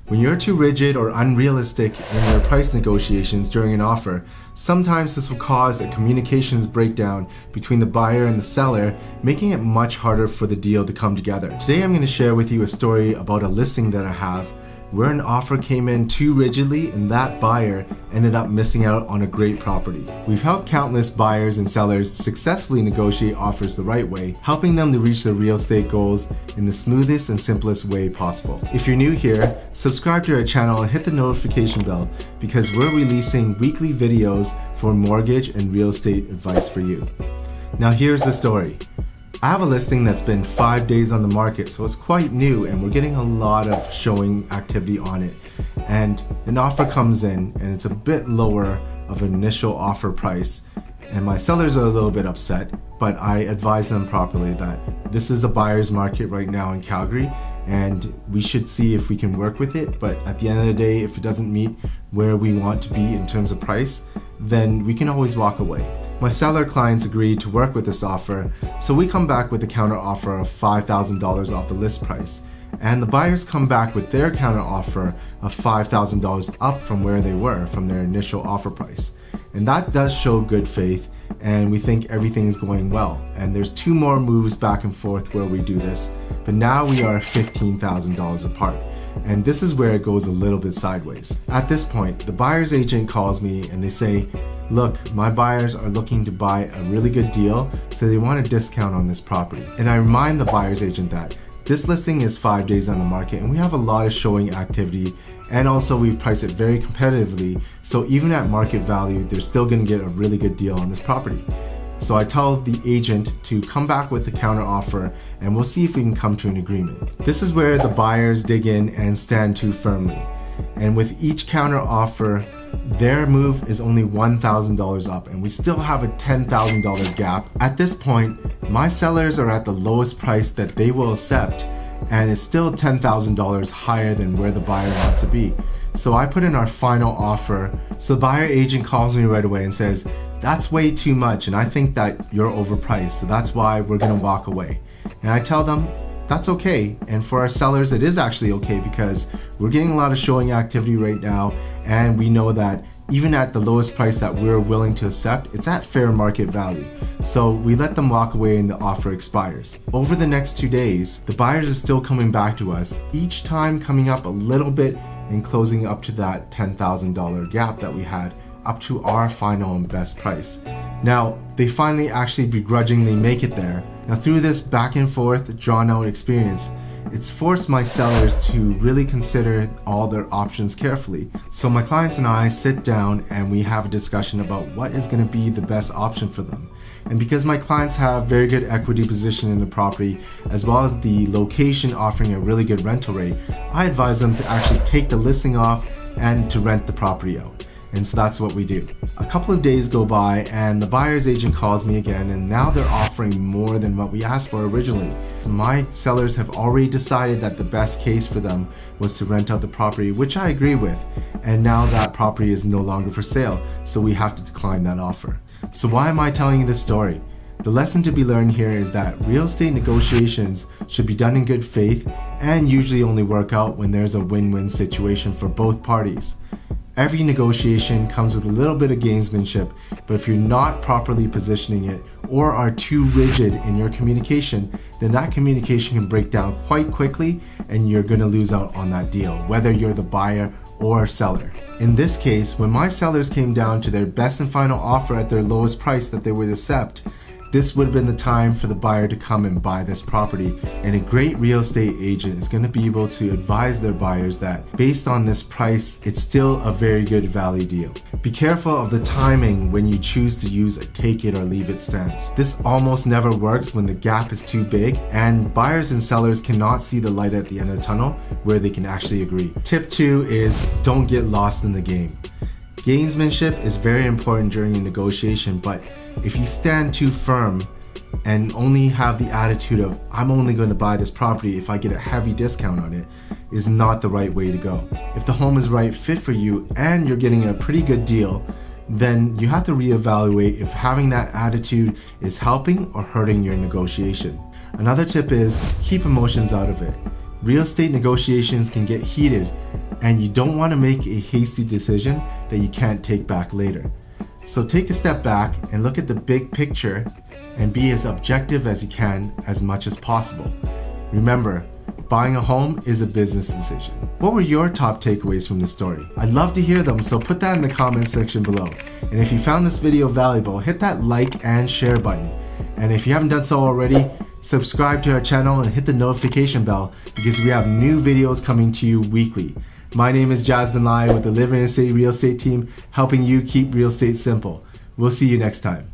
When you're too rigid or unrealistic in your price negotiations during an offer, sometimes this will cause a communications breakdown between the buyer and the seller, making it much harder for the deal to come together. Today I'm going to share with you a story about a listing that I have where an offer came in too rigidly and that buyer ended up missing out on a great property. We've helped countless buyers and sellers successfully negotiate offers the right way, helping them to reach their real estate goals in the smoothest and simplest way possible. If you're new here, subscribe to our channel and hit the notification bell because we're releasing weekly videos for mortgage and real estate advice for you. Now here's the story. I have a listing that's been 5 days on the market, so it's quite new and we're getting a lot of showing activity on it. And an offer comes in and it's a bit lower of an initial offer price. And my sellers are a little bit upset, but I advise them properly that this is a buyer's market right now in Calgary and we should see if we can work with it. But at the end of the day, if it doesn't meet where we want to be in terms of price, then we can always walk away. My seller clients agreed to work with this offer, so we come back with a counter offer of $5,000 off the list price. And the buyers come back with their counter offer of $5,000 up from where they were from their initial offer price. And that does show good faith, and we think everything's going well. And there's 2 more moves back and forth where we do this, but now we are $15,000 apart. And this is where it goes a little bit sideways. At this point, the buyer's agent calls me and they say, look, my buyers are looking to buy a really good deal, so they want a discount on this property. And I remind the buyer's agent that this listing is 5 days on the market and we have a lot of showing activity, and also we've priced it very competitively, so even at market value, they're still gonna get a really good deal on this property. So I tell the agent to come back with the counter offer and we'll see if we can come to an agreement. This is where the buyers dig in and stand too firmly. And with each counter offer, their move is only $1,000 up and we still have a $10,000 gap. At this point, my sellers are at the lowest price that they will accept and it's still $10,000 higher than where the buyer wants to be. So I put in our final offer. So the buyer agent calls me right away and says, that's way too much and I think that you're overpriced, so that's why we're gonna walk away. And I tell them, that's okay. And for our sellers, it is actually okay because we're getting a lot of showing activity right now and we know that even at the lowest price that we're willing to accept, it's at fair market value. So we let them walk away and the offer expires. Over the next 2 days, the buyers are still coming back to us, each time coming up a little bit and closing up to that $10,000 gap that we had up to our final and best price. Now, they finally actually begrudgingly make it there. Now through this back and forth drawn out experience, it's forced my sellers to really consider all their options carefully. So my clients and I sit down and we have a discussion about what is going to be the best option for them. And because my clients have very good equity position in the property, as well as the location offering a really good rental rate, I advise them to actually take the listing off and to rent the property out. And so that's what we do. A couple of days go by and the buyer's agent calls me again and now they're offering more than what we asked for originally. My sellers have already decided that the best case for them was to rent out the property, which I agree with. And now that property is no longer for sale, so we have to decline that offer. So why am I telling you this story? The lesson to be learned here is that real estate negotiations should be done in good faith and usually only work out when there's a win-win situation for both parties. Every negotiation comes with a little bit of gamesmanship, but if you're not properly positioning it or are too rigid in your communication, then that communication can break down quite quickly and you're going to lose out on that deal, whether you're the buyer or seller. In this case, when my sellers came down to their best and final offer at their lowest price that they would accept, this would have been the time for the buyer to come and buy this property. And a great real estate agent is going to be able to advise their buyers that based on this price, it's still a very good value deal. Be careful of the timing when you choose to use a take it or leave it stance. This almost never works when the gap is too big and buyers and sellers cannot see the light at the end of the tunnel where they can actually agree. Tip 2 is don't get lost in the game. Gamesmanship is very important during a negotiation, but if you stand too firm and only have the attitude of I'm only going to buy this property if I get a heavy discount on it, is not the right way to go. If the home is right fit for you and you're getting a pretty good deal, then you have to reevaluate if having that attitude is helping or hurting your negotiation. Another tip is keep emotions out of it. Real estate negotiations can get heated and you don't want to make a hasty decision that you can't take back later. So take a step back and look at the big picture and be as objective as you can as much as possible. Remember, buying a home is a business decision. What were your top takeaways from this story? I'd love to hear them, so put that in the comment section below. And if you found this video valuable, hit that like and share button. And if you haven't done so already, subscribe to our channel and hit the notification bell because we have new videos coming to you weekly. My name is Jasmine Lai with the LiveInnerCity Real Estate team, helping you keep real estate simple. We'll see you next time.